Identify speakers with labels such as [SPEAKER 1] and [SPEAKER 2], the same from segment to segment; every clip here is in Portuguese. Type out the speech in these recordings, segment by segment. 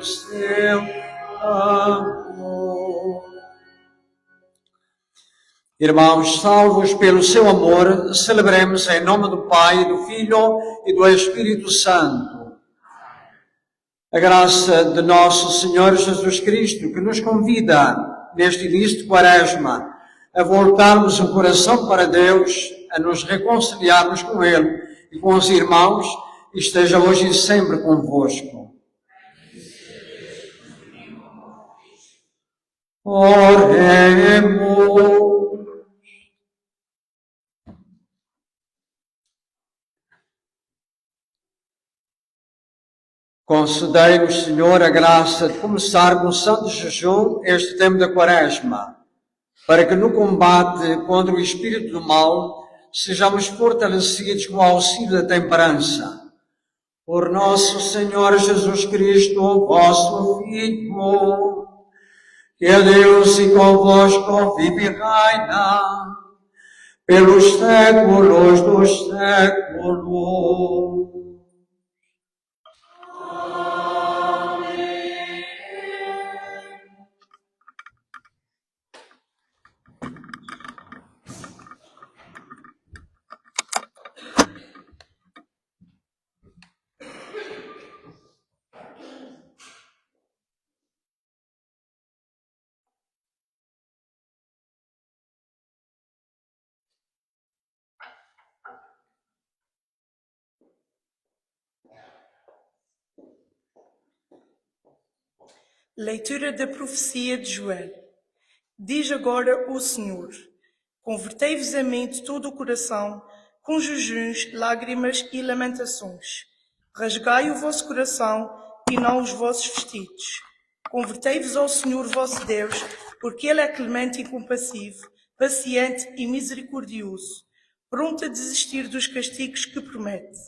[SPEAKER 1] seu amor. Irmãos, salvos pelo seu amor, celebremos em nome do Pai, do Filho e do Espírito Santo. A graça de nosso Senhor Jesus Cristo, que nos convida, neste início de Quaresma, a voltarmos o coração para Deus, a nos reconciliarmos com Ele e com os irmãos, esteja hoje e sempre convosco. Oremos. Concedei-nos, Senhor, a graça de começar com santo jejum este tempo da Quaresma, para que no combate contra o espírito do mal sejamos fortalecidos com o auxílio da temperança. Por nosso Senhor Jesus Cristo, vosso Filho, que é Deus e convosco vive e reina pelos séculos dos séculos.
[SPEAKER 2] Leitura da profecia de Joel. Diz agora o Senhor: convertei-vos a mim de todo o coração, com jejuns, lágrimas e lamentações. Rasgai o vosso coração e não os vossos vestidos. Convertei-vos ao Senhor vosso Deus, porque Ele é clemente e compassivo, paciente e misericordioso, pronto a desistir dos castigos que promete.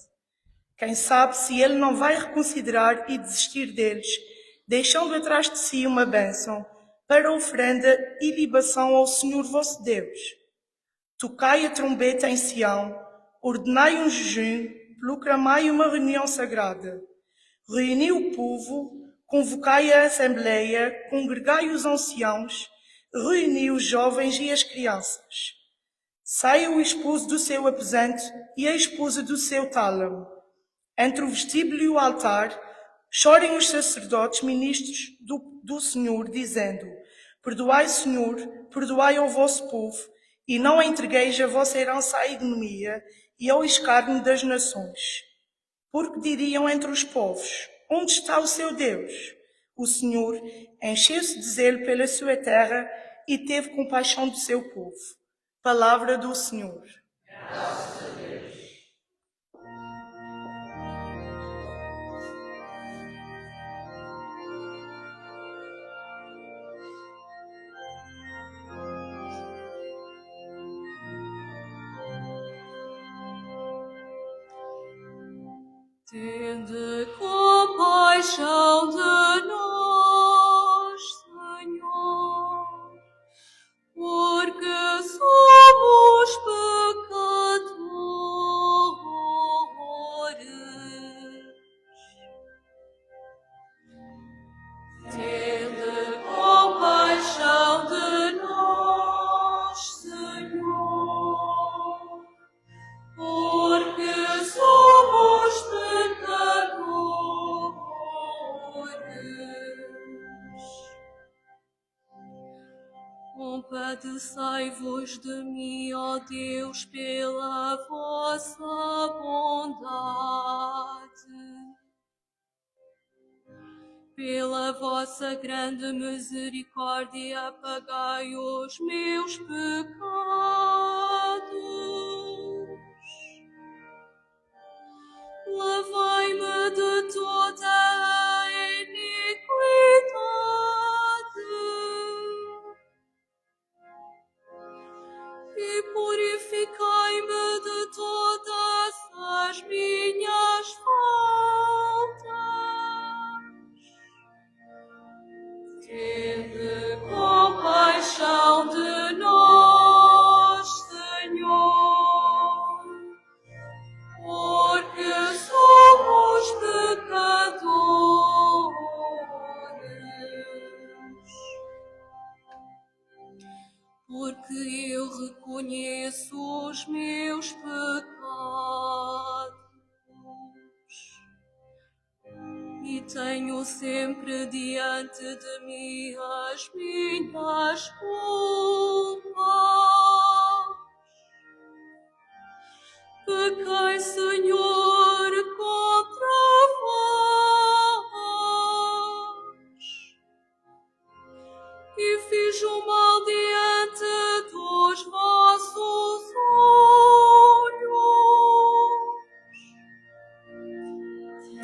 [SPEAKER 2] Quem sabe se Ele não vai reconsiderar e desistir deles, deixando atrás de si uma bênção para oferenda e libação ao Senhor vosso Deus. Tocai a trombeta em Sião, ordenai um jejum, proclamai uma reunião sagrada. Reuni o povo, convocai a assembleia, congregai os anciãos, reuni os jovens e as crianças. Saia o esposo do seu aposento e a esposa do seu tálamo. Entre o vestíbulo e o altar, chorem os sacerdotes ministros do Senhor, dizendo: perdoai, Senhor, perdoai ao vosso povo, e não entregueis a vossa herança à ignomia e ao escárnio das nações. Porque diriam entre os povos: onde está o seu Deus? O Senhor encheu-se de zelo pela sua terra e teve compaixão do seu povo. Palavra do Senhor.
[SPEAKER 3] Graças a Deus.
[SPEAKER 4] Tende compaixão de nós, Senhor, porque somos pecadores. Tende compaixão de nós, Senhor, porque somos pecadores. Compadecei-vos de mim, ó Deus, pela vossa bondade. Pela vossa grande misericórdia, apagai os meus pecados. Lavai-me de toda a iniquidade e purificai-me de todas as minhas faltas. Tende compaixão de nós, Senhor, porque somos pecadores. porque eu reconheço os meus pecados e tenho sempre diante de mim as minhas culpas. Pequei, Senhor, contra vós e fiz o mal diante dos vossos olhos.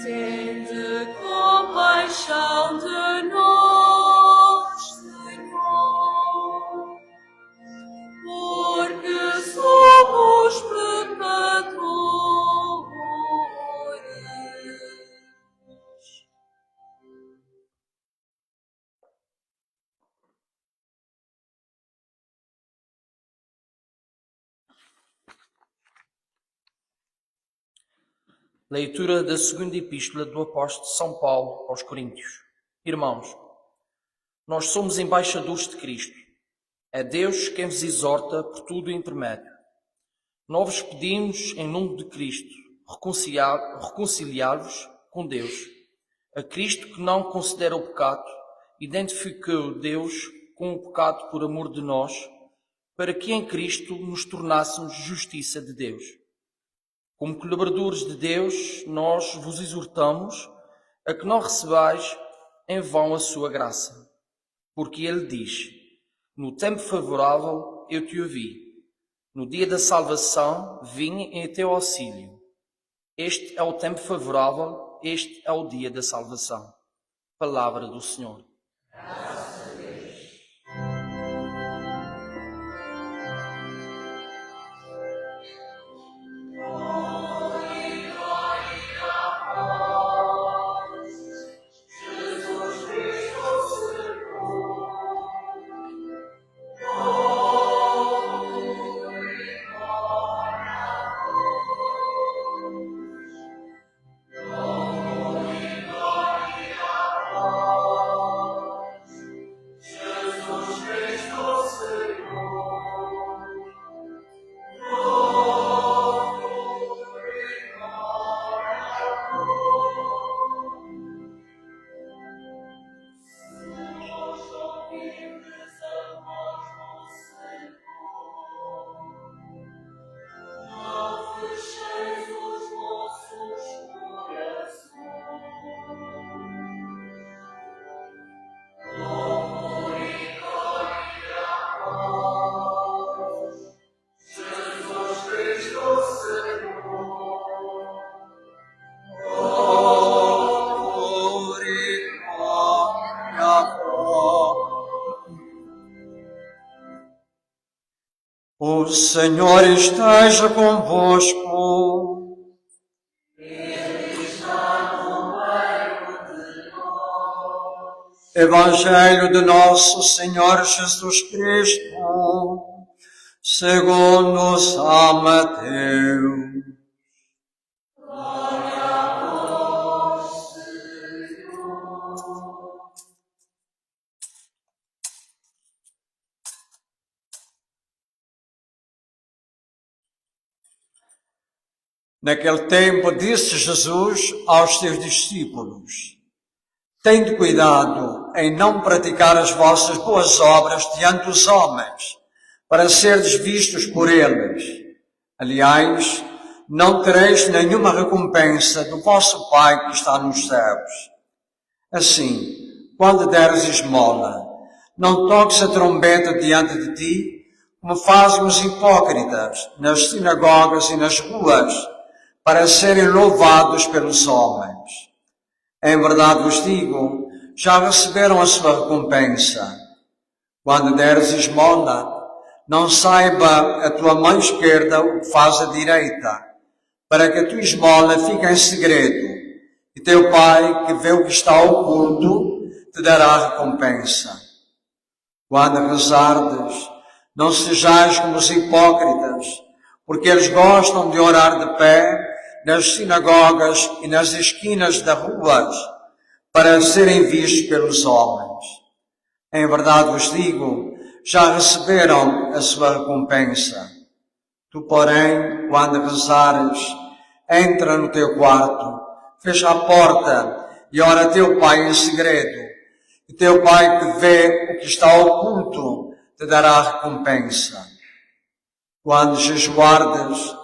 [SPEAKER 4] Tende compaixão de nós, Senhor, porque somos pecadores.
[SPEAKER 3] Leitura da segunda epístola do apóstolo São Paulo aos Coríntios. Irmãos, nós somos embaixadores de Cristo. É Deus quem vos exorta por todo o intermédio. Nós vos pedimos, em nome de Cristo, reconciliar-vos com Deus. A Cristo, que não considera o pecado, identificou Deus com o pecado por amor de nós, para que em Cristo nos tornássemos justiça de Deus. Como colaboradores de Deus, nós vos exortamos a que não recebais em vão a sua graça. Porque Ele diz: no tempo favorável eu te ouvi, no dia da salvação vim em teu auxílio. Este é o tempo favorável, este é o dia da salvação. Palavra do Senhor.
[SPEAKER 1] O Senhor esteja convosco.
[SPEAKER 5] Ele está no meio de nós.
[SPEAKER 1] Evangelho de nosso Senhor Jesus Cristo, segundo São Mateus.
[SPEAKER 5] Glória a vós, Senhor.
[SPEAKER 1] Naquele tempo disse Jesus aos seus discípulos: tende cuidado em não praticar as vossas boas obras diante dos homens, para serdes vistos por eles. Aliás, não tereis nenhuma recompensa do vosso Pai que está nos céus. Assim, quando deres esmola, não toques a trombeta diante de ti, como fazem os hipócritas nas sinagogas e nas ruas, para serem louvados pelos homens. Em verdade vos digo, já receberam a sua recompensa. Quando deres esmola, não saiba a tua mão esquerda o que faz a direita, para que a tua esmola fique em segredo, e teu Pai, que vê o que está oculto, te dará a recompensa. Quando rezardes, não sejais como os hipócritas, porque eles gostam de orar de pé nas sinagogas e nas esquinas das ruas, para serem vistos pelos homens. Em verdade vos digo, já receberam a sua recompensa. Tu, porém, quando rezares, entra no teu quarto, fecha a porta e ora a teu Pai em segredo. E teu Pai que vê o que está oculto te dará a recompensa. Quando jejuardes,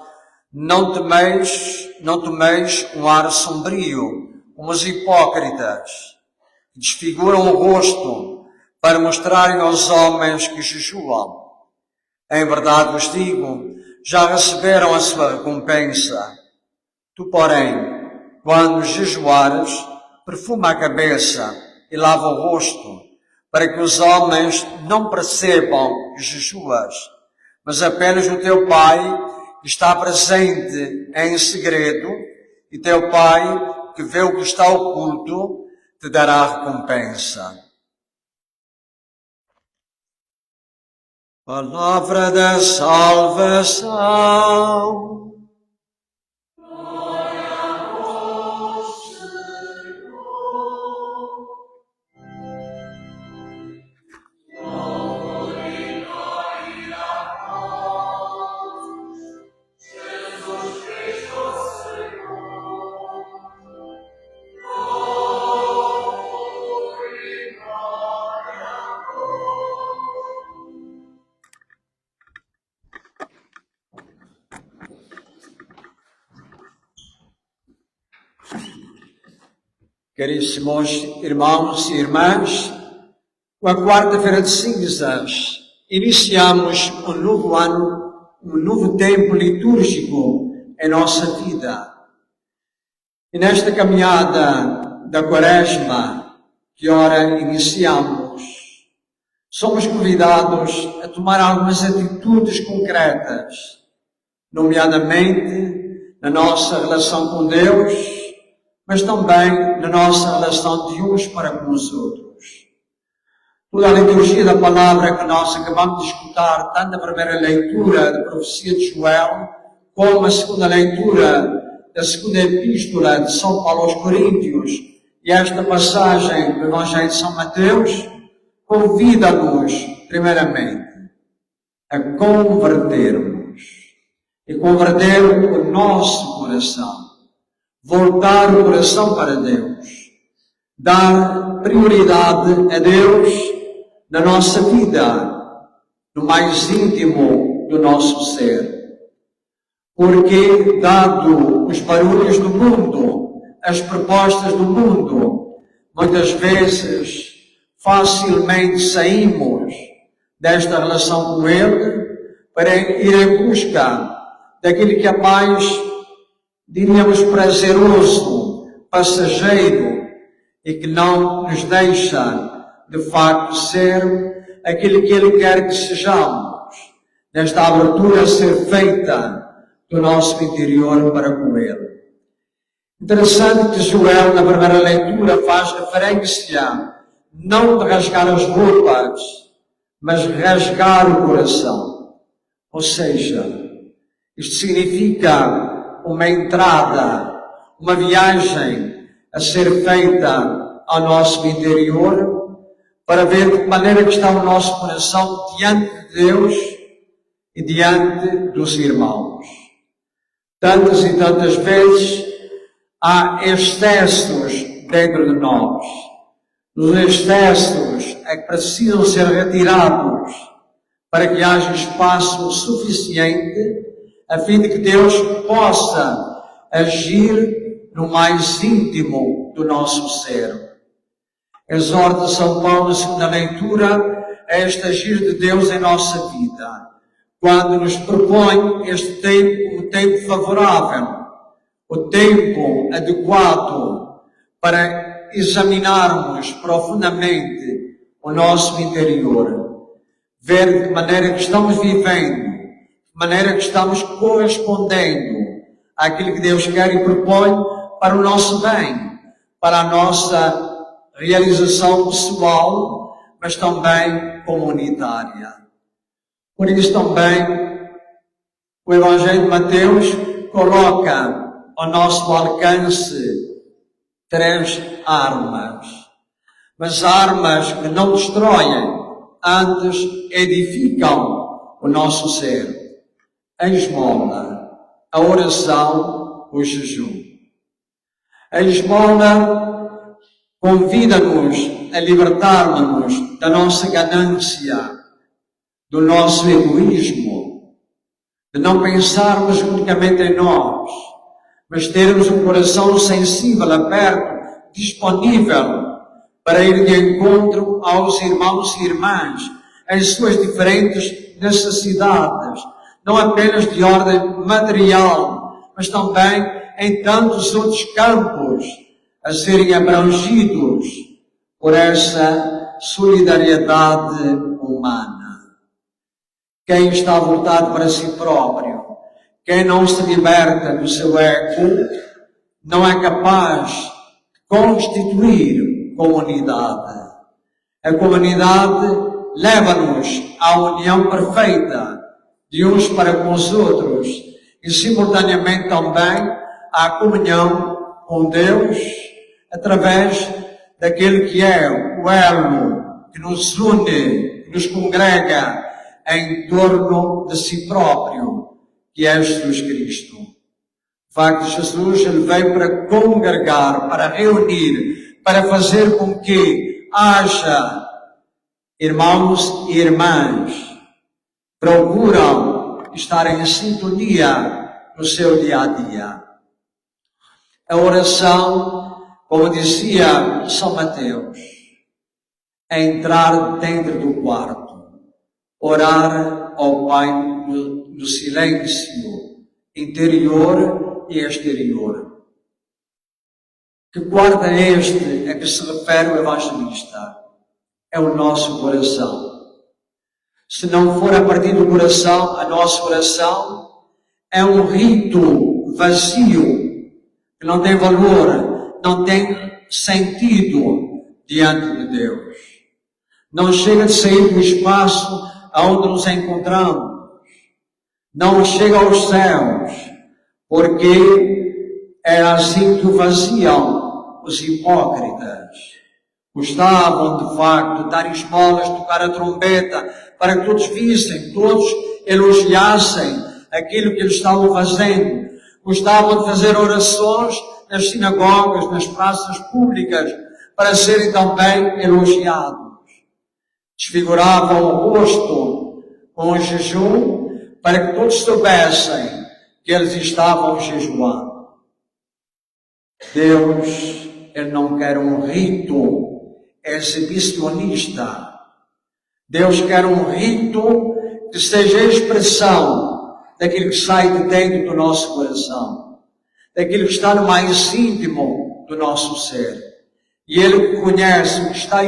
[SPEAKER 1] não tomeis um ar sombrio, como os hipócritas, que desfiguram o rosto para mostrarem aos homens que jejuam. Em verdade vos digo, já receberam a sua recompensa. Tu, porém, quando jejuares, perfuma a cabeça e lava o rosto, para que os homens não percebam que jejuas, mas apenas o teu Pai, que está presente em segredo, e teu Pai, que vê o que está oculto, te dará a recompensa. Palavra da salvação. Caríssimos irmãos e irmãs, com a quarta-feira de cinzas, iniciamos um novo ano, um novo tempo litúrgico em nossa vida. E nesta caminhada da Quaresma, que ora iniciamos, somos convidados a tomar algumas atitudes concretas, nomeadamente na nossa relação com Deus, mas também na nossa relação de uns para com os outros. Toda a liturgia da palavra que nós acabamos de escutar, tanto a primeira leitura da profecia de Joel, como a segunda leitura da segunda epístola de São Paulo aos Coríntios, e esta passagem do Evangelho de São Mateus, convida-nos, primeiramente, a convertermos e converter o nosso coração. Voltar o coração para Deus, dar prioridade a Deus na nossa vida, no mais íntimo do nosso ser. Porque, dado os barulhos do mundo, as propostas do mundo, muitas vezes facilmente saímos desta relação com Ele para ir em busca daquilo que é mais, diríamos, prazeroso, passageiro, e que não nos deixa, de facto, ser aquilo que Ele quer que sejamos, nesta abertura a ser feita do nosso interior para com Ele. Interessante que Joel, na primeira leitura, faz referência não de rasgar as roupas, mas rasgar o coração. Ou seja, isto significa uma entrada, uma viagem a ser feita ao nosso interior, para ver de que maneira que está o nosso coração diante de Deus e diante dos irmãos. Tantas e tantas vezes há excessos dentro de nós. Os excessos é que precisam ser retirados para que haja espaço suficiente a fim de que Deus possa agir no mais íntimo do nosso ser. Exorta São Paulo, na segunda leitura, a este agir de Deus em nossa vida, quando nos propõe este tempo, um tempo favorável, o tempo adequado para examinarmos profundamente o nosso interior, ver de que maneira que estamos vivendo, de maneira que estamos correspondendo àquilo que Deus quer e propõe para o nosso bem, para a nossa realização pessoal, mas também comunitária. Por isso também o Evangelho de Mateus coloca ao nosso alcance 3 armas, mas armas que não destroem, antes edificam o nosso ser. A esmola, a oração, o jejum. A esmola convida-nos a libertarmos-nos da nossa ganância, do nosso egoísmo, de não pensarmos unicamente em nós, mas termos um coração sensível, aberto, disponível para ir de encontro aos irmãos e irmãs, em suas diferentes necessidades, não apenas de ordem material, mas também em tantos outros campos a serem abrangidos por essa solidariedade humana. Quem está voltado para si próprio, quem não se liberta do seu ego, não é capaz de constituir comunidade. A comunidade leva-nos à união perfeita de uns para com os outros e, simultaneamente, também à comunhão com Deus através daquele que é o elo que nos une, que nos congrega em torno de si próprio, que é Jesus Cristo. De facto, Jesus ele veio para congregar, para reunir, para fazer com que haja irmãos e irmãs que procuram estar em sintonia no seu dia a dia. A oração, como dizia São Mateus, é entrar dentro do quarto, orar ao Pai no silêncio interior e exterior. Que quarto é este a que se refere o evangelista? É o nosso coração. Se não for a partir do coração, a nosso coração é um rito vazio, que não tem valor, não tem sentido diante de Deus. Não chega de sair do espaço aonde nos encontramos. Não chega aos céus, porque é assim que o faziam os hipócritas. Gostavam, de facto, de dar esmolas, tocar a trombeta, para que todos vissem, todos elogiassem aquilo que eles estavam fazendo. Gostavam de fazer orações nas sinagogas, nas praças públicas, para serem também elogiados. Desfiguravam o rosto com o jejum, para que todos soubessem que eles estavam jejuando. Deus, Ele não quer um rito exibicionista. Deus quer um rito que seja a expressão daquilo que sai de dentro do nosso coração, daquilo que está no mais íntimo do nosso ser. E Ele que conhece o que está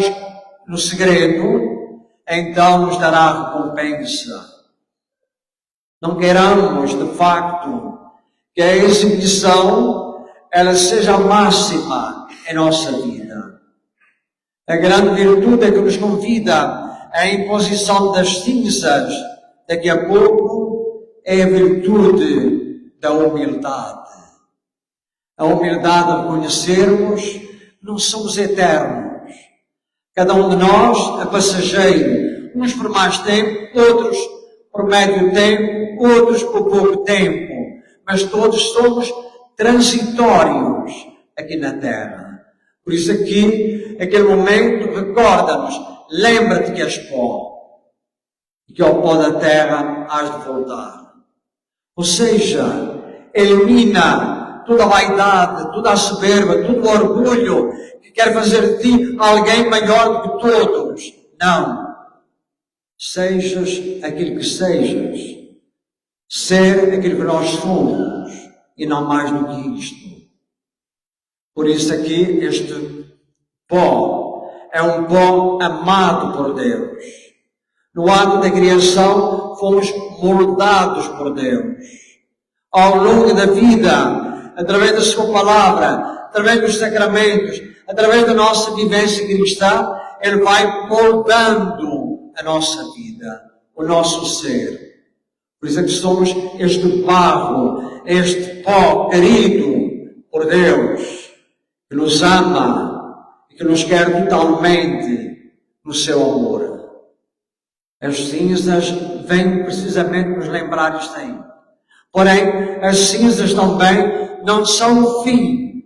[SPEAKER 1] no segredo, então nos dará recompensa. Não queiramos, de facto, que a exibição ela seja a máxima em nossa vida. A grande virtude é que nos convida à imposição das cinzas, daqui a pouco, é a virtude da humildade. A humildade de reconhecermos que não somos eternos. Cada um de nós é passageiro, uns por mais tempo, outros por médio tempo, outros por pouco tempo, mas todos somos transitórios aqui na Terra. Por isso aqui, aquele momento, recorda-nos, lembra-te que és pó, e que ao pó da terra has de voltar. Ou seja, elimina toda a vaidade, toda a soberba, todo o orgulho que quer fazer de ti alguém maior do que todos. Não. Sejas aquilo que sejas. Ser aquilo que nós somos e não mais do que isto. Por isso aqui, este pó é um pó amado por Deus. No ato da criação, fomos moldados por Deus. Ao longo da vida, através da sua palavra, através dos sacramentos, através da nossa vivência cristã, Ele vai moldando a nossa vida, o nosso ser. Por isso é que somos este barro, este pó querido por Deus, que nos ama e que nos quer totalmente no seu amor. As cinzas vêm precisamente nos lembrar isto aí. Porém, as cinzas também não são o fim.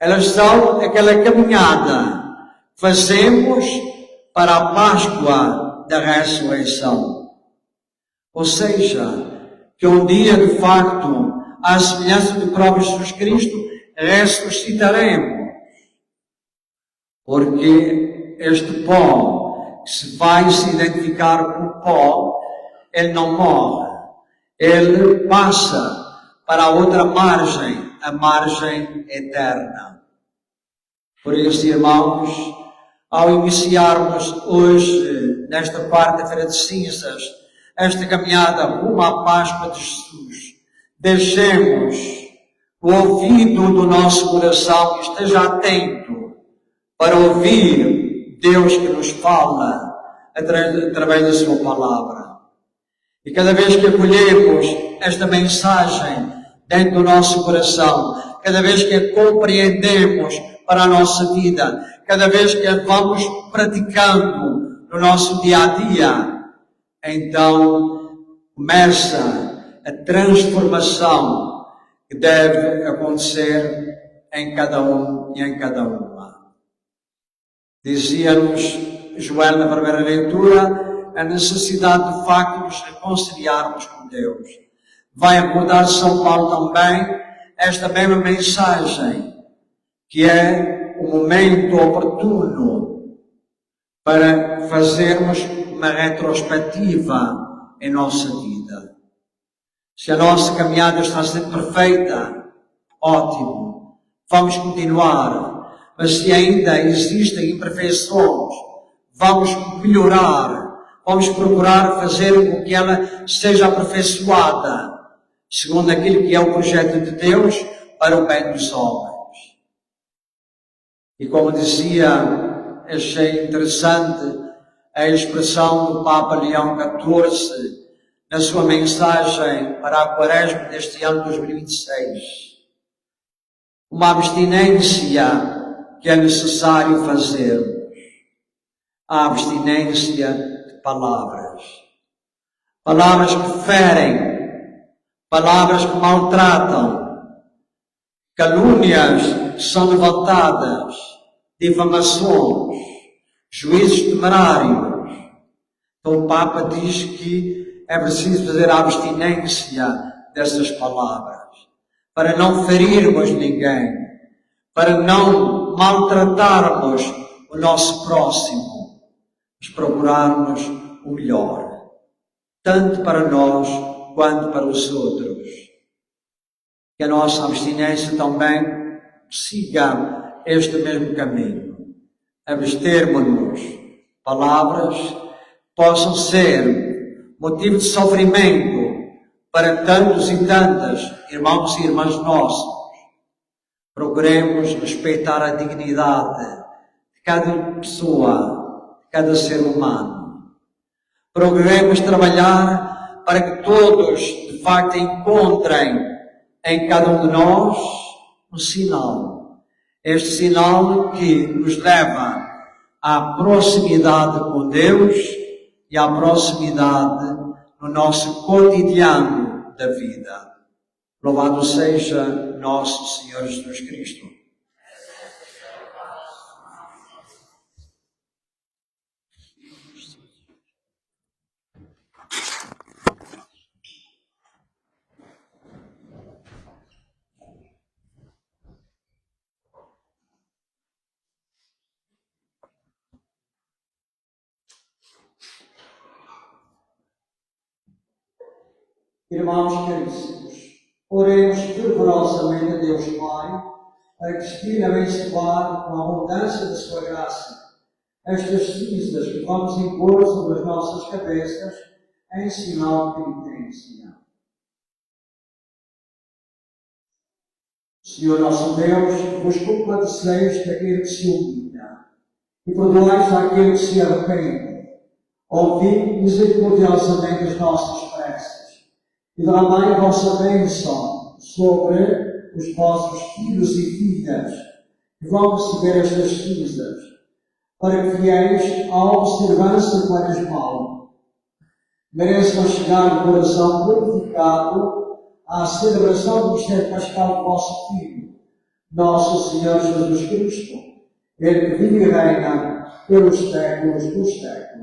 [SPEAKER 1] Elas são aquela caminhada que fazemos para a Páscoa da ressurreição. Ou seja, que um dia, de facto, à semelhança do próprio Jesus Cristo, ressuscitaremos. Porque este pó, que se vai se identificar com o pó, ele não morre. Ele passa para a outra margem, a margem eterna. Por isso, irmãos, ao iniciarmos hoje, nesta quarta-feira de cinzas, esta caminhada rumo à Páscoa de Jesus, deixemos o ouvido do nosso coração esteja atento para ouvir Deus que nos fala através da sua palavra. E cada vez que acolhemos esta mensagem dentro do nosso coração, cada vez que a compreendemos para a nossa vida, cada vez que a vamos praticando no nosso dia a dia, então começa a transformação que deve acontecer em cada um e em cada uma. Dizia-nos Joel na primeira leitura a necessidade de facto de nos reconciliarmos com Deus. Vai abordar São Paulo também esta mesma mensagem, que é o momento oportuno para fazermos uma retrospectiva em nossa vida. Se a nossa caminhada está sendo perfeita, ótimo, vamos continuar. Mas se ainda existem imperfeições, vamos melhorar. Vamos procurar fazer com que ela seja aperfeiçoada, segundo aquilo que é o projeto de Deus para o bem dos homens. E como dizia, achei interessante a expressão do Papa Leão XIV na sua mensagem para a Quaresma deste ano 2026. Uma abstinência que é necessário fazer. A abstinência palavras. Palavras que ferem, palavras que maltratam, calúnias que são levantadas, difamações, juízos temerários. Então o Papa diz que é preciso fazer a abstinência dessas palavras, para não ferirmos ninguém, para não maltratarmos o nosso próximo, mas procurarmos o melhor, tanto para nós quanto para os outros. Que a nossa abstinência também siga este mesmo caminho. Abstermos-nos palavras que possam ser motivo de sofrimento para tantos e tantas irmãos e irmãs nossos. Procuremos respeitar a dignidade de cada pessoa, cada ser humano. Procuremos trabalhar para que todos, de facto, encontrem em cada um de nós um sinal. Este sinal que nos leva à proximidade com Deus e à proximidade no nosso cotidiano da vida. Louvado seja nosso Senhor Jesus Cristo. Irmãos caríssimos, oremos fervorosamente a Deus Pai, para que estime abençoar com a abundância da sua graça estas cinzas que vamos impor sobre as nossas cabeças em sinal de penitência. Senhor nosso Deus, vos compadeceis daquele que se humilha e perdoais àquele que se arrepende. Ouvi misericordiosamente as nossas preces e derramai a vossa bênção sobre os vossos filhos e filhas que vão receber estas cinzas, para que fiéis à observância quaresmal mereçam chegar de coração purificado à celebração do mistério pascal do vosso Filho, nosso Senhor Jesus Cristo, Ele que vive e reina pelos séculos dos séculos.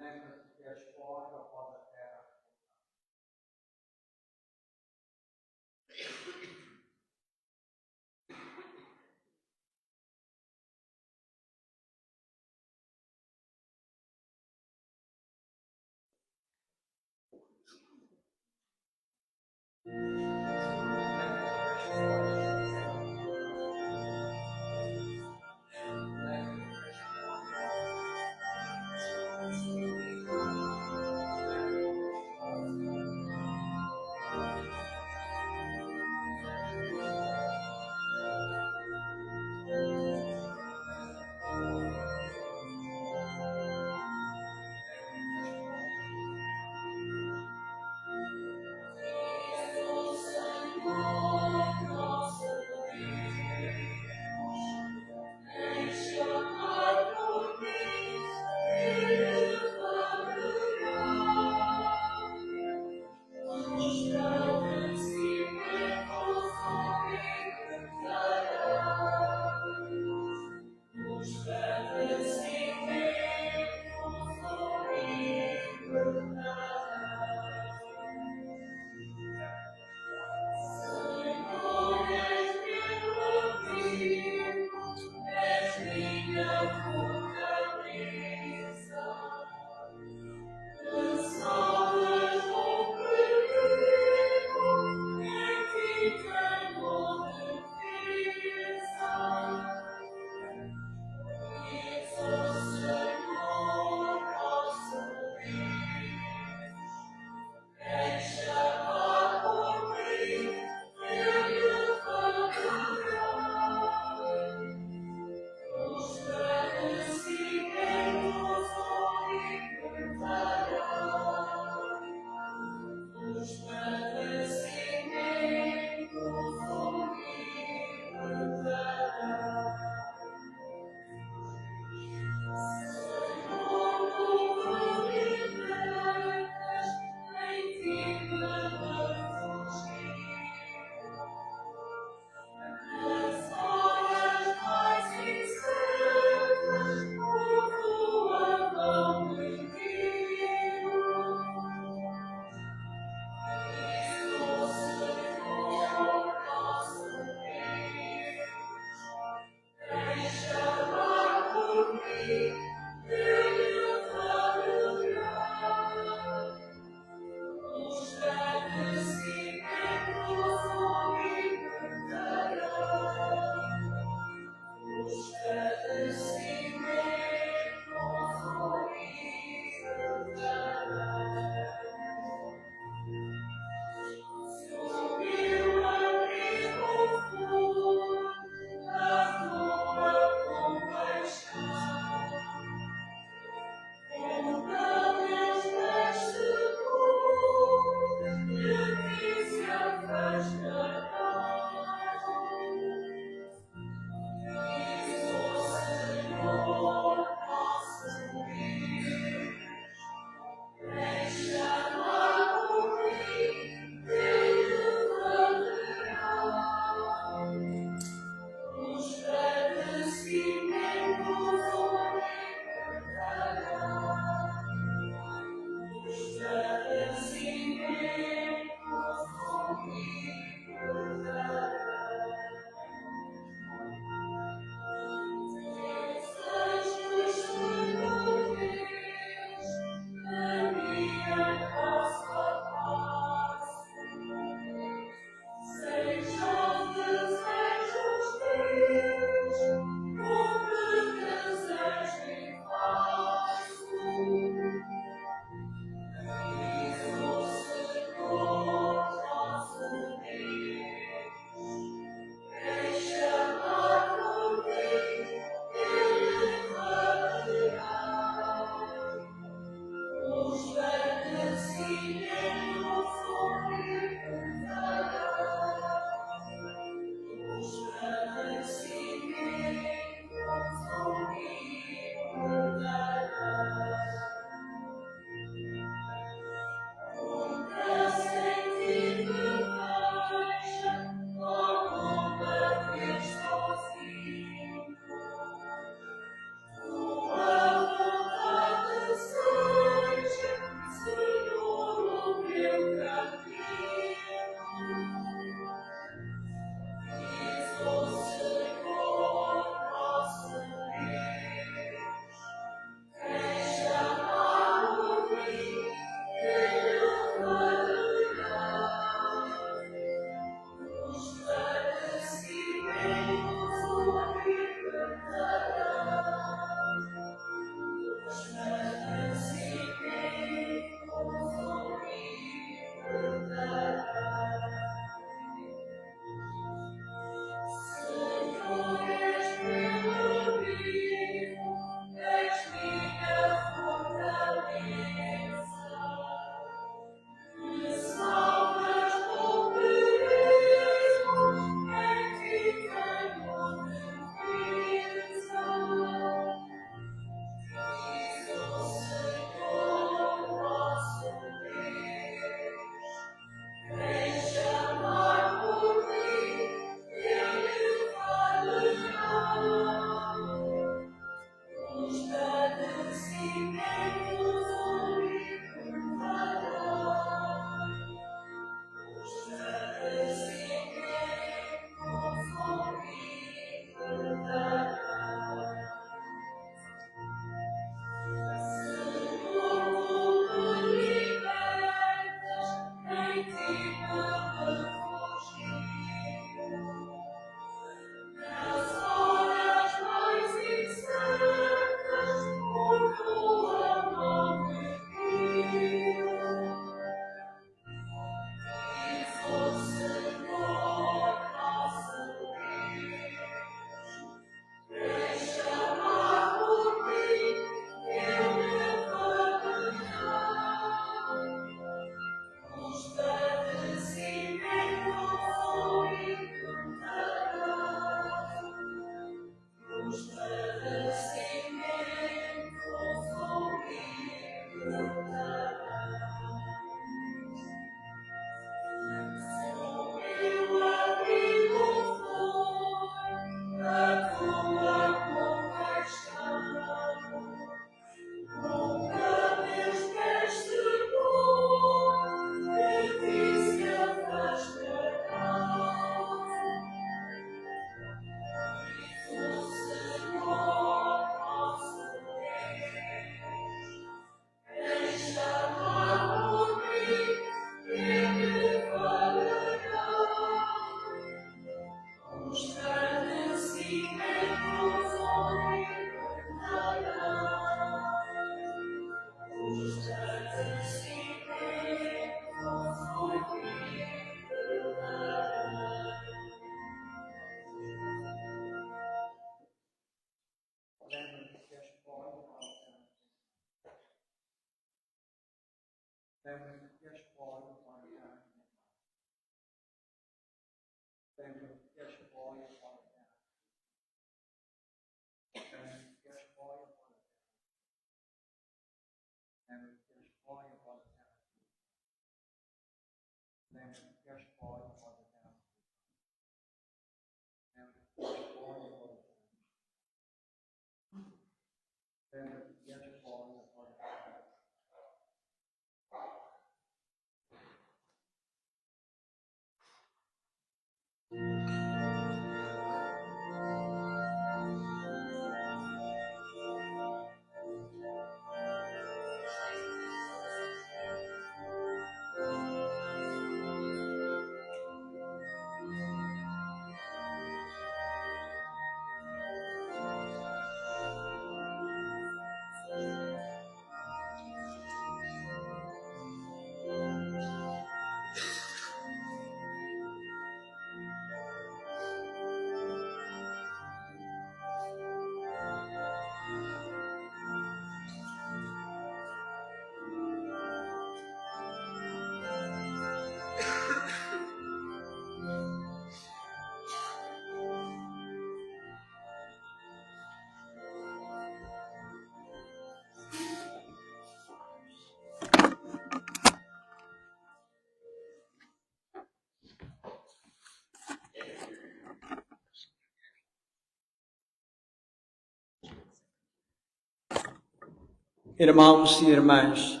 [SPEAKER 1] Irmãos e irmãs,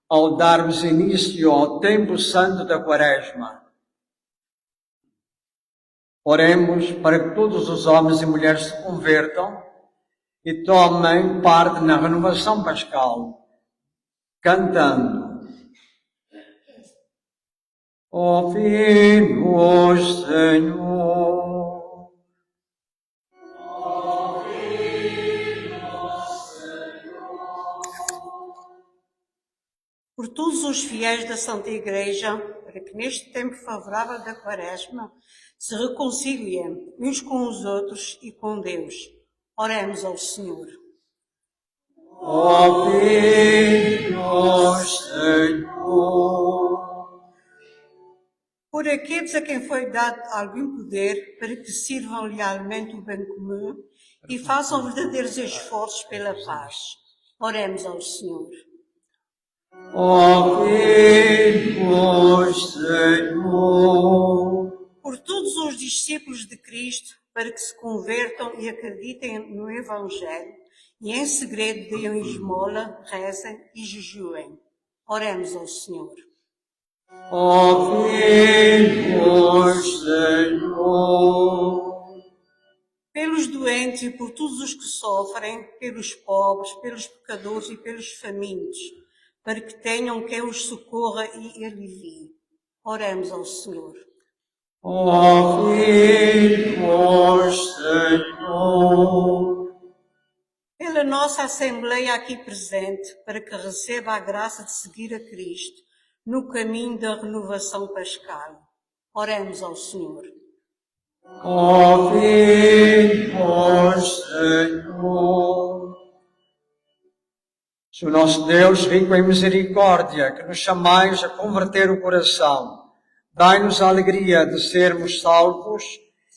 [SPEAKER 1] ao darmos início ao tempo santo da Quaresma, oremos para que todos os homens e mulheres se convertam e tomem parte na renovação pascal, cantando: Ouvi-nos, Senhor.
[SPEAKER 6] Por todos os fiéis da Santa Igreja, para que neste tempo favorável da Quaresma se reconciliem uns com os outros e com Deus. Oremos ao Senhor.
[SPEAKER 1] Ouvi-nos, Senhor.
[SPEAKER 6] Por aqueles a quem foi dado algum poder para que sirvam lealmente o bem comum e façam verdadeiros esforços pela paz. Oremos ao Senhor.
[SPEAKER 1] Ouvi-nos, Senhor.
[SPEAKER 6] Por todos os discípulos de Cristo, para que se convertam e acreditem no Evangelho e em segredo deem esmola, rezem e jejuem. Oremos ao Senhor.
[SPEAKER 1] Ouvi-nos, Senhor.
[SPEAKER 6] Pelos doentes e por todos os que sofrem, pelos pobres, pelos pecadores e pelos famintos, para que tenham quem os socorra e alivie. Oremos ao Senhor.
[SPEAKER 1] Ouvi-nos, Senhor.
[SPEAKER 6] Pela nossa Assembleia aqui presente, para que receba a graça de seguir a Cristo no caminho da renovação pascal. Oremos ao Senhor.
[SPEAKER 1] Ouvi-nos, Senhor. Se o nosso Deus, rico em misericórdia, que nos chamais a converter o coração, dai-nos a alegria de sermos salvos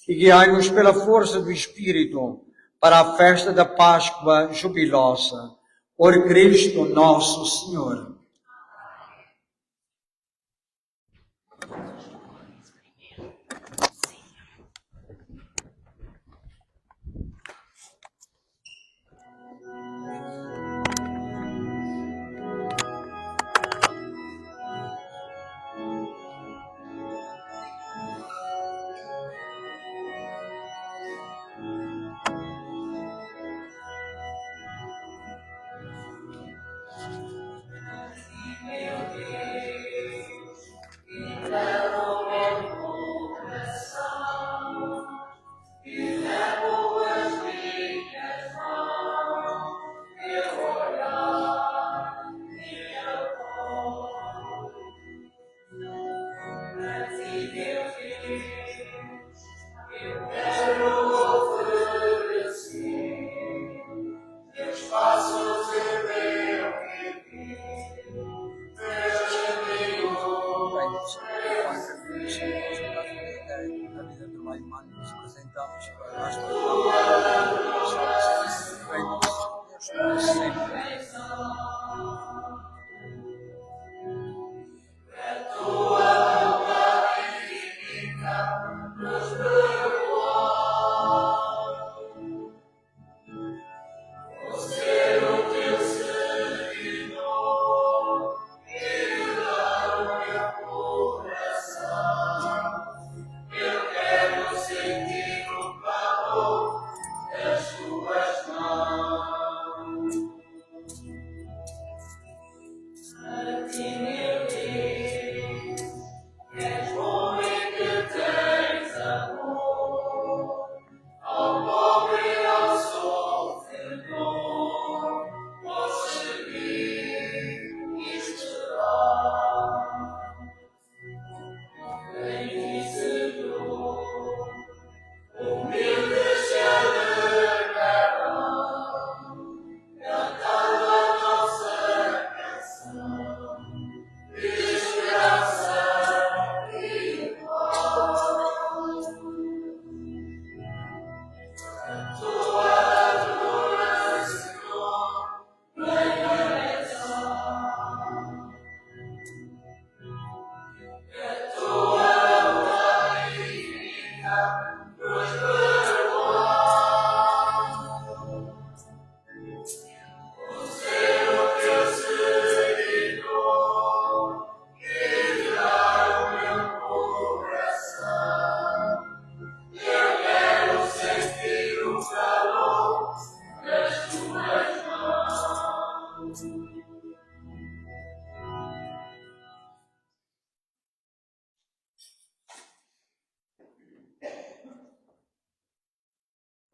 [SPEAKER 1] e guiai-nos pela força do Espírito para a festa da Páscoa jubilosa. Por Cristo nosso Senhor. sempre.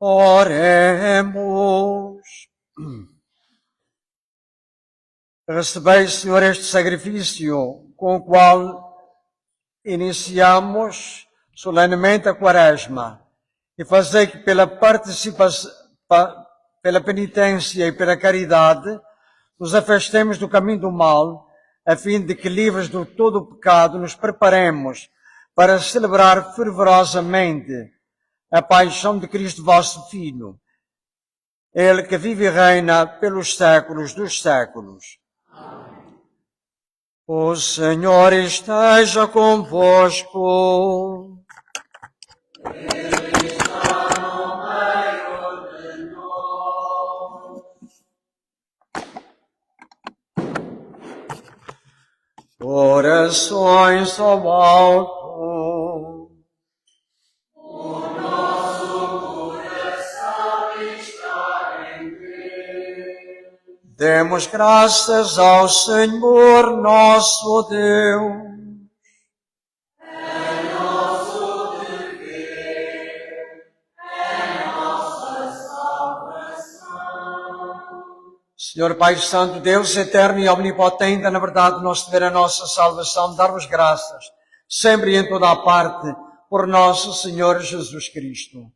[SPEAKER 1] Oremos. Recebei, Senhor, este sacrifício com o qual iniciamos solenemente a Quaresma e fazei que pela participação, pela penitência e pela caridade nos afastemos do caminho do mal, a fim de que, livres de todo o pecado, nos preparemos para celebrar fervorosamente a paixão de Cristo, vosso Filho, Ele que vive e reina pelos séculos dos séculos. O Senhor esteja convosco.
[SPEAKER 5] Ele está no meio de nós.
[SPEAKER 1] Orações ao alto.
[SPEAKER 5] O nosso coração está em Deus.
[SPEAKER 1] Demos graças ao Senhor nosso Deus.
[SPEAKER 5] É nosso dever, é nossa salvação.
[SPEAKER 1] Senhor Pai Santo, Deus eterno e omnipotente, na verdade, nosso dever, a nossa salvação, dar-vos graças, sempre e em toda a parte, por nosso Senhor Jesus Cristo.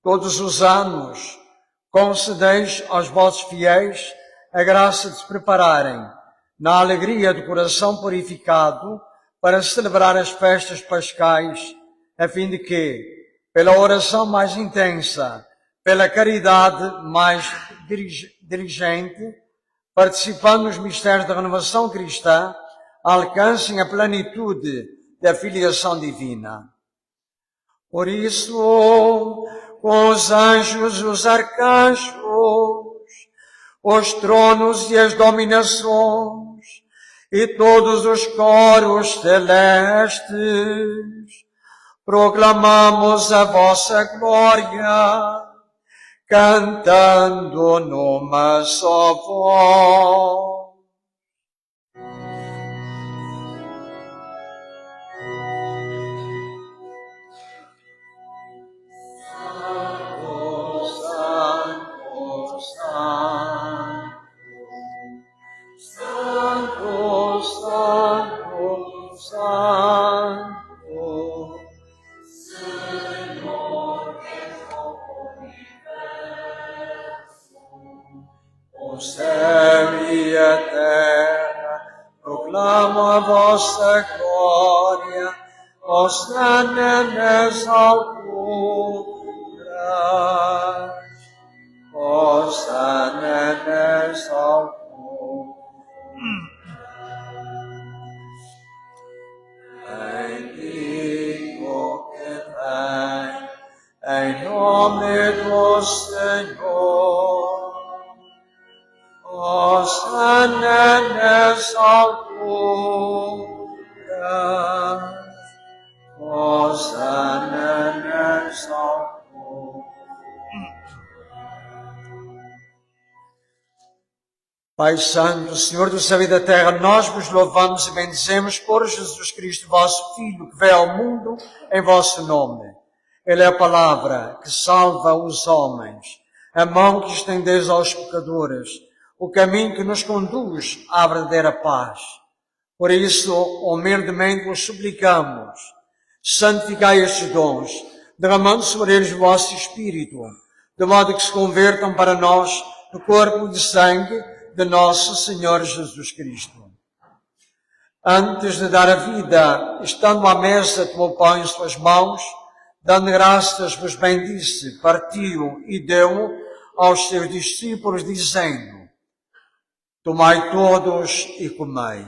[SPEAKER 1] Todos os anos, concedeis aos vossos fiéis a graça de se prepararem, na alegria do coração purificado, para celebrar as festas pascais, a fim de que, pela oração mais intensa, pela caridade mais diligente, participando nos mistérios da renovação cristã, alcancem a plenitude da filiação divina. Por isso, com os anjos, os arcanjos, os tronos e as dominações, e todos os coros celestes, proclamamos a vossa glória, cantando numa só voz. Santo, Santo, Santo,
[SPEAKER 5] Senhor, és o universo.
[SPEAKER 1] o céu e a terra proclamam a vossa glória, hosana nas alturas. Ó Hosanna nas alturas. Bendito que vem em nome do Senhor. Hosanna nas alturas. Hosanna nas alturas. Pai Santo, Senhor do céu e da terra, nós vos louvamos e bendizemos por Jesus Cristo, vosso Filho, que veio ao mundo em vosso nome. Ele é a palavra que salva os homens, a mão que estendeis aos pecadores, o caminho que nos conduz à verdadeira paz. Por isso, humildemente vos suplicamos, santificai estes dons, derramando sobre eles o vosso Espírito, de modo que se convertam para nós no corpo e de sangue de nosso Senhor Jesus Cristo. Antes de dar a vida, estando à mesa, tomou pão em suas mãos, dando graças, vos bendisse, partiu e deu aos seus discípulos, dizendo: tomai todos e comei.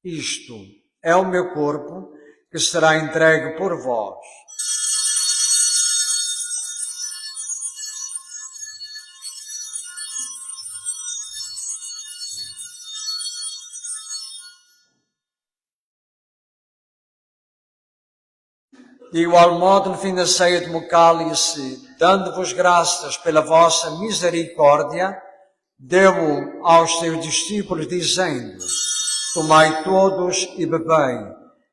[SPEAKER 1] Isto é o meu corpo, que será entregue por vós. De igual modo, no fim da ceia, tomou o cálice, dando-vos graças pela vossa misericórdia, deu-o aos seus discípulos, dizendo: tomai todos e bebei.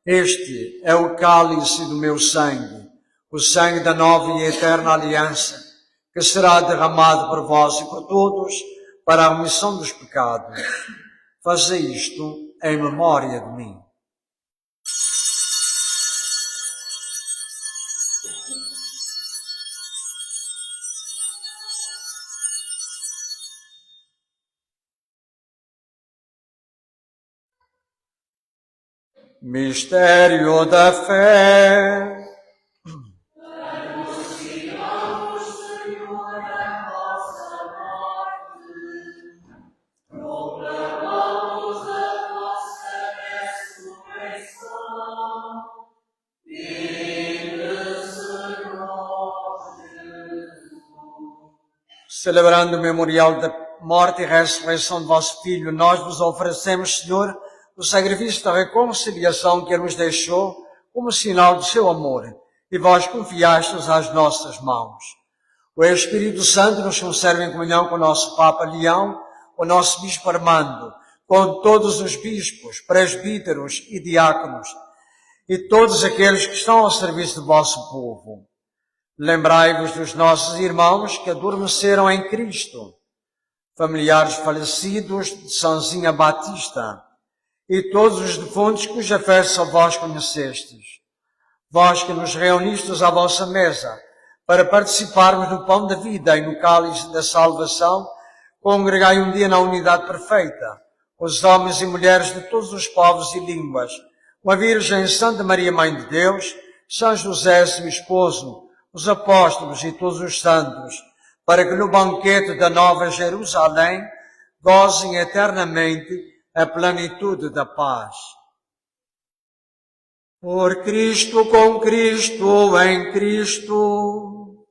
[SPEAKER 1] Este é o cálice do meu sangue, o sangue da nova e eterna aliança, que será derramado por vós e por todos para a remissão dos pecados. Fazei isto em memória de mim. Mistério da fé.
[SPEAKER 5] Anunciamos, Senhor, a vossa morte. Proclamamos a vossa ressurreição. Vive, Senhor Jesus.
[SPEAKER 1] Celebrando o memorial da morte e ressurreição de vosso Filho, nós vos oferecemos, Senhor, o sacrifício da reconciliação que Ele nos deixou como sinal de seu amor, e vós confiastes às nossas mãos. O Espírito Santo nos conserva em comunhão com o nosso Papa Leão, o nosso Bispo Armando, com todos os bispos, presbíteros e diáconos, e todos aqueles que estão ao serviço do vosso povo. Lembrai-vos dos nossos irmãos que adormeceram em Cristo, familiares falecidos de Sãozinha Batista, e todos os defuntos cuja fé só vós conhecestes. Vós que nos reunistes à vossa mesa para participarmos do pão da vida e no cálice da salvação, congregai um dia na unidade perfeita os homens e mulheres de todos os povos e línguas, com a Virgem Santa Maria, Mãe de Deus, São José, seu esposo, os apóstolos e todos os santos, para que no banquete da Nova Jerusalém gozem eternamente a plenitude da paz. Por Cristo, com Cristo, em Cristo,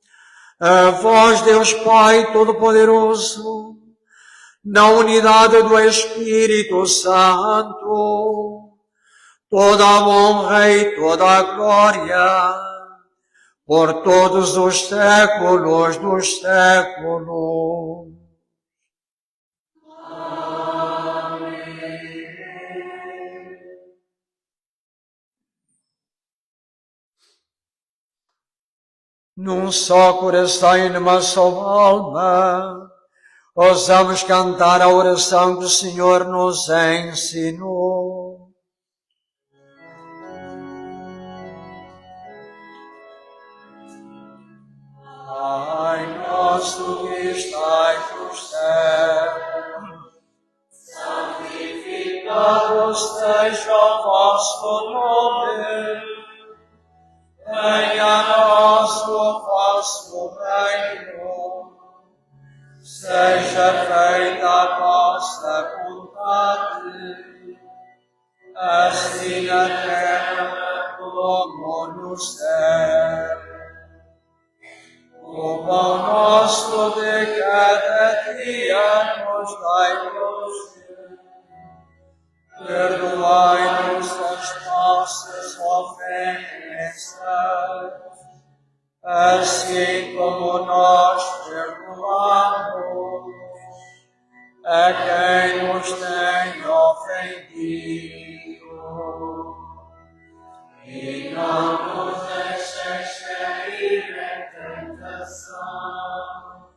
[SPEAKER 1] a vós, Deus Pai Todo-Poderoso, na unidade do Espírito Santo, toda a honra e toda a glória, por todos os séculos dos séculos. Num só coração e numa só alma, ousamos cantar a oração que o Senhor nos ensinou. Pai nosso que estais no céu, santificado seja o vosso nome. Venha a nós o vosso reino, vossa vontade, assim na terra como no céu. O pão nosso de cada dia nos dai hoje. Perdoai-nos as nossas ofensas, assim como nós perdoamos a quem nos tem ofendido. E não nos deixeis cair em tentação,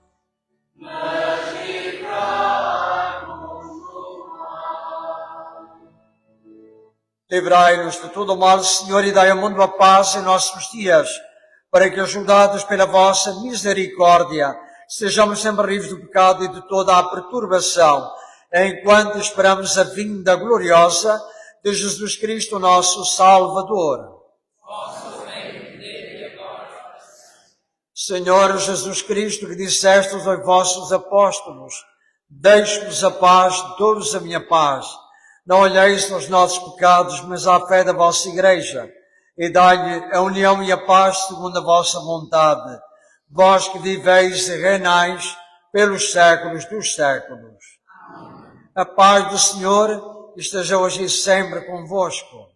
[SPEAKER 1] mas livrai-nos do mal. Livrai-nos de todo o mal, Senhor, e dai ao mundo a paz em nossos dias, para que, ajudados pela vossa misericórdia, sejamos sempre livres do pecado e de toda a perturbação, enquanto esperamos a vinda gloriosa de Jesus Cristo, nosso Salvador. Senhor Jesus Cristo, que dissestes aos vossos apóstolos: deixo-vos a paz, dou-vos a minha paz. Não olheis aos nossos pecados, mas à fé da vossa Igreja, e dai-lhe a união e a paz segundo a vossa vontade. Vós que viveis e reinais pelos séculos dos séculos. A paz do Senhor esteja hoje e sempre convosco.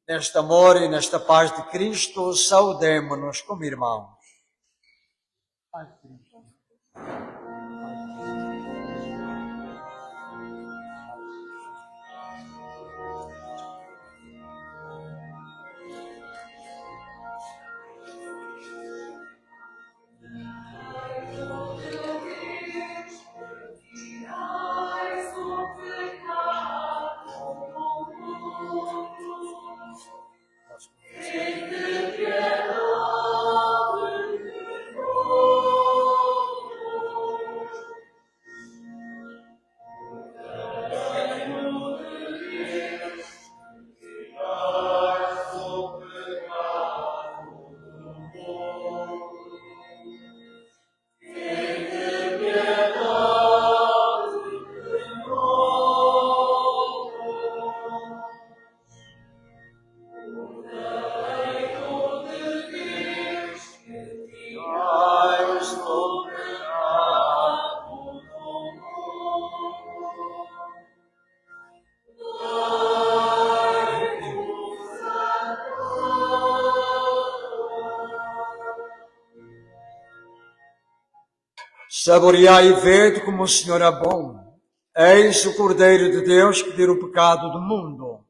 [SPEAKER 1] Neste amor e nesta paz de Cristo, saudemo-nos como irmãos. Saboreai e vede como o Senhor é bom. Eis o Cordeiro de Deus que tira o pecado do mundo.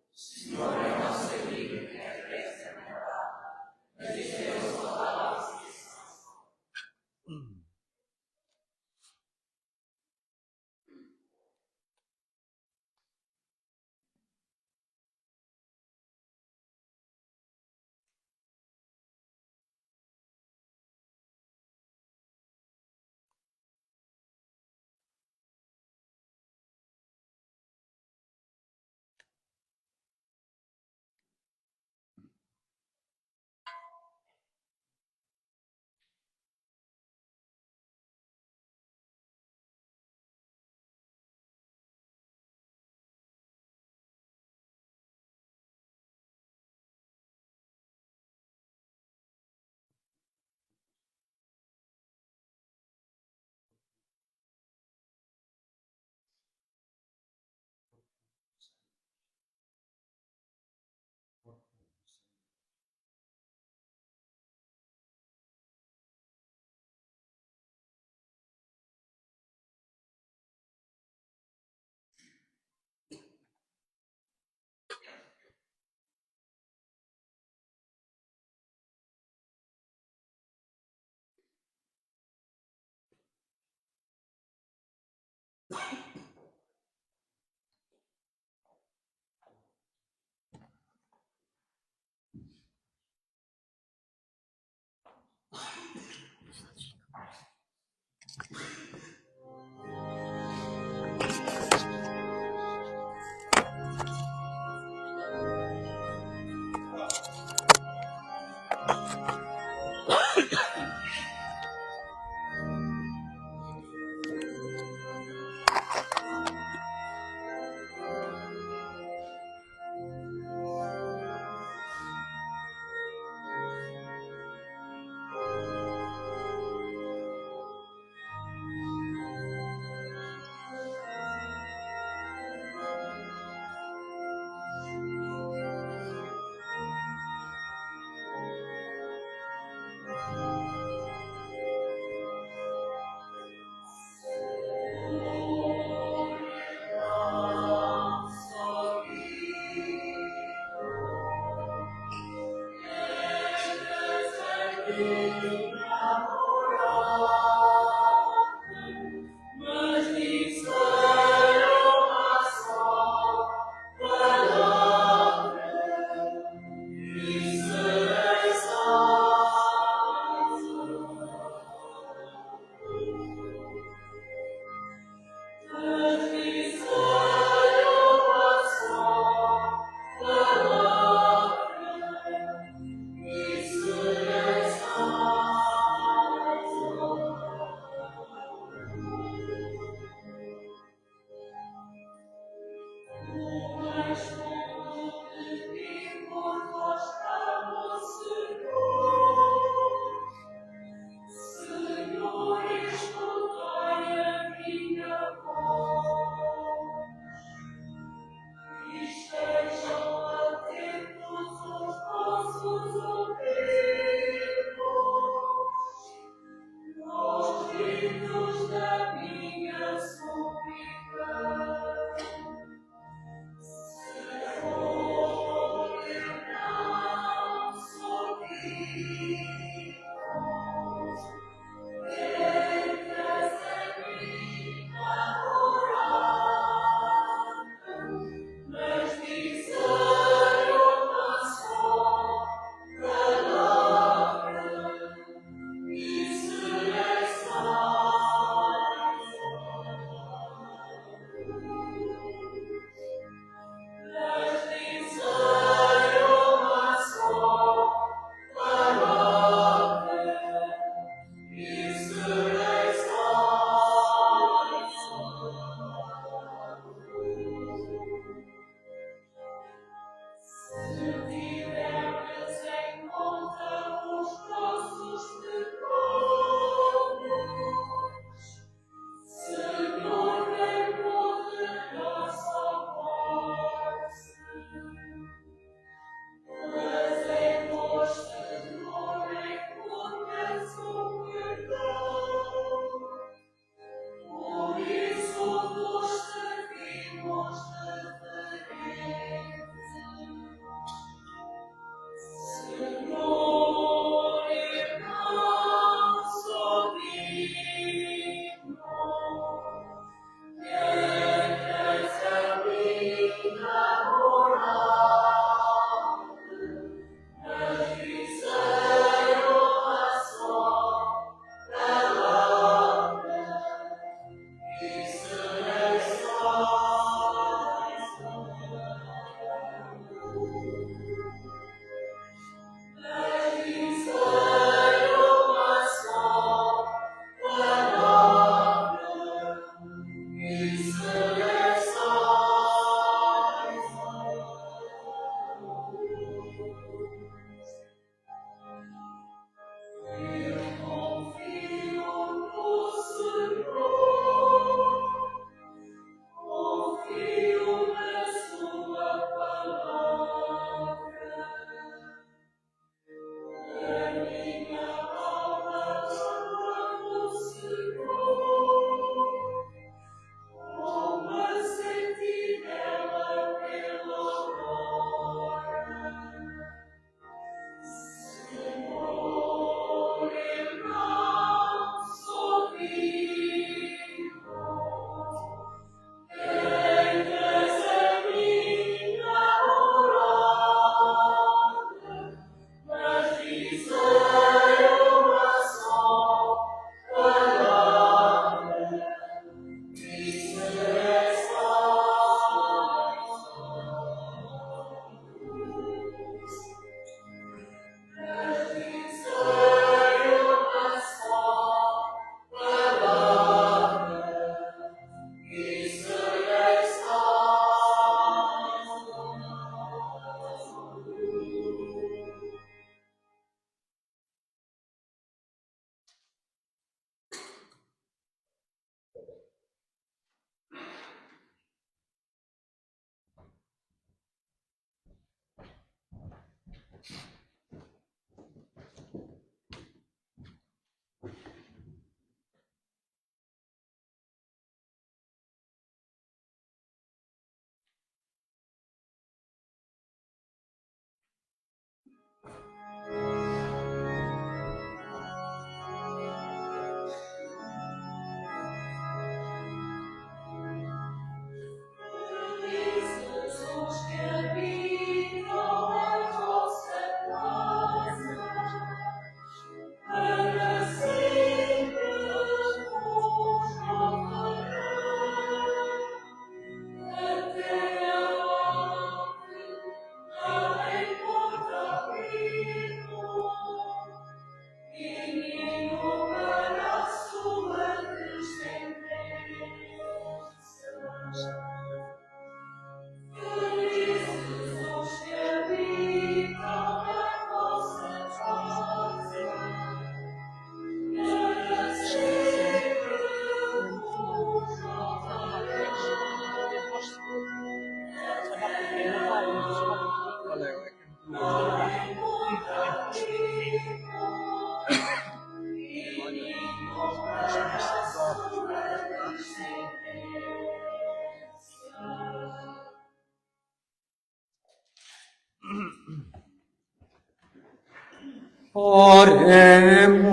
[SPEAKER 1] Oremos.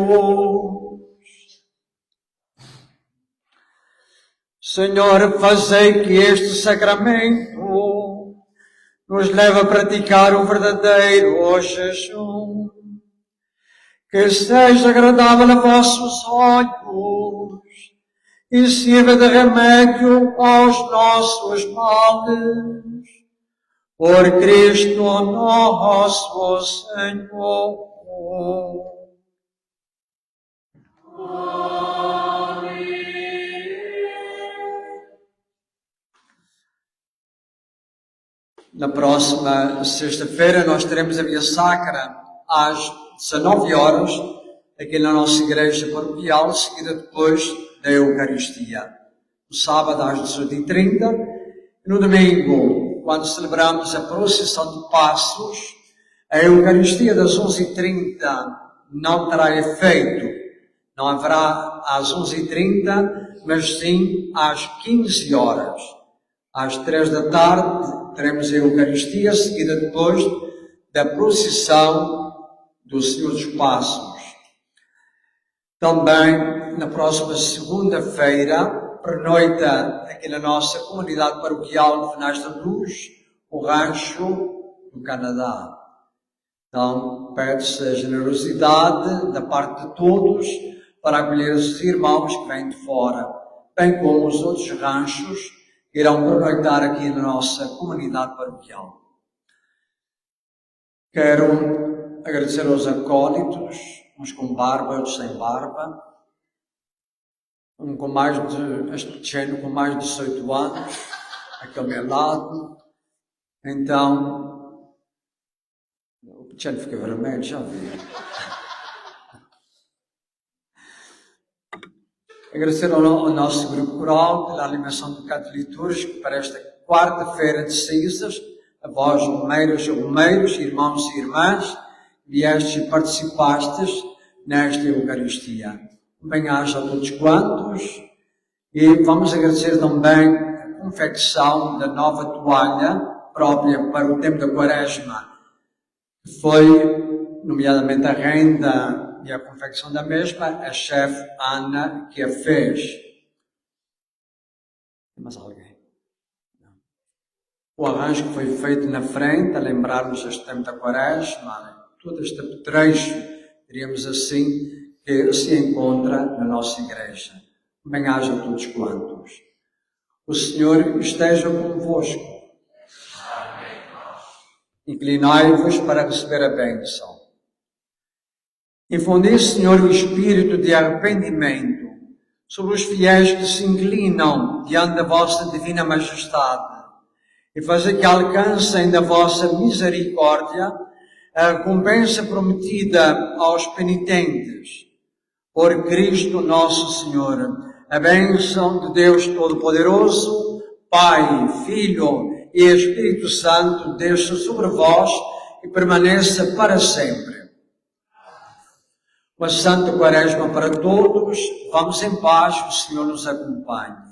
[SPEAKER 1] Senhor, fazei que este sacramento nos leve a praticar o verdadeiro jejum, que seja agradável a vossos olhos e sirva de remédio aos nossos males. Por Cristo nosso Senhor. Na próxima sexta-feira nós teremos a Via Sacra às 19 horas, aqui na nossa igreja paroquial, seguida depois da Eucaristia. No sábado às 18h30 e no domingo, quando celebramos a procissão de Passos, a Eucaristia das 11h30 não terá efeito. Não haverá às 11h30, mas sim às 15 horas. Às 3 da tarde teremos a Eucaristia, seguida depois da procissão do Senhor dos Passos. Também, na próxima segunda-feira, pernoita aqui na nossa comunidade paroquial de Finais da Luz, o Rancho do Canadá. Então, pede-se a generosidade da parte de todos para acolher os irmãos que vêm de fora, bem como os outros ranchos que irão pernoitar aqui na nossa comunidade paroquial. Quero agradecer aos acólitos, uns com barba, outros sem barba, este pequeno com mais de 18 anos, aqui ao meu lado. Então, o pequeno fica vermelho, já vi. Agradecer ao nosso grupo coral pela animação do canto litúrgico para esta quarta-feira de cinzas, a vós, romeiros, irmãos e irmãs, viestes e participastes nesta Eucaristia. Bem-aja a todos quantos, e vamos agradecer também a confecção da nova toalha própria para o tempo da Quaresma, que foi, nomeadamente, a renda e a confecção da mesma, a chefe Ana que a fez. Tem mais alguém? Não. O arranjo que foi feito na frente, a lembrar-nos este tempo da Quaresma, todo este apetrecho, diríamos assim, que se encontra na nossa igreja. Bem-aja a todos quantos. O Senhor esteja convosco. Inclinai-vos para receber a bênção. Infundi, Senhor, o espírito de arrependimento sobre os fiéis que se inclinam diante da vossa divina majestade e fazer que alcancem da vossa misericórdia a recompensa prometida aos penitentes. Por Cristo nosso Senhor, a bênção de Deus Todo-Poderoso, Pai, Filho e Espírito Santo, desça sobre vós e permaneça para sempre. Uma santa Quaresma para todos, vamos em paz, o Senhor nos acompanhe.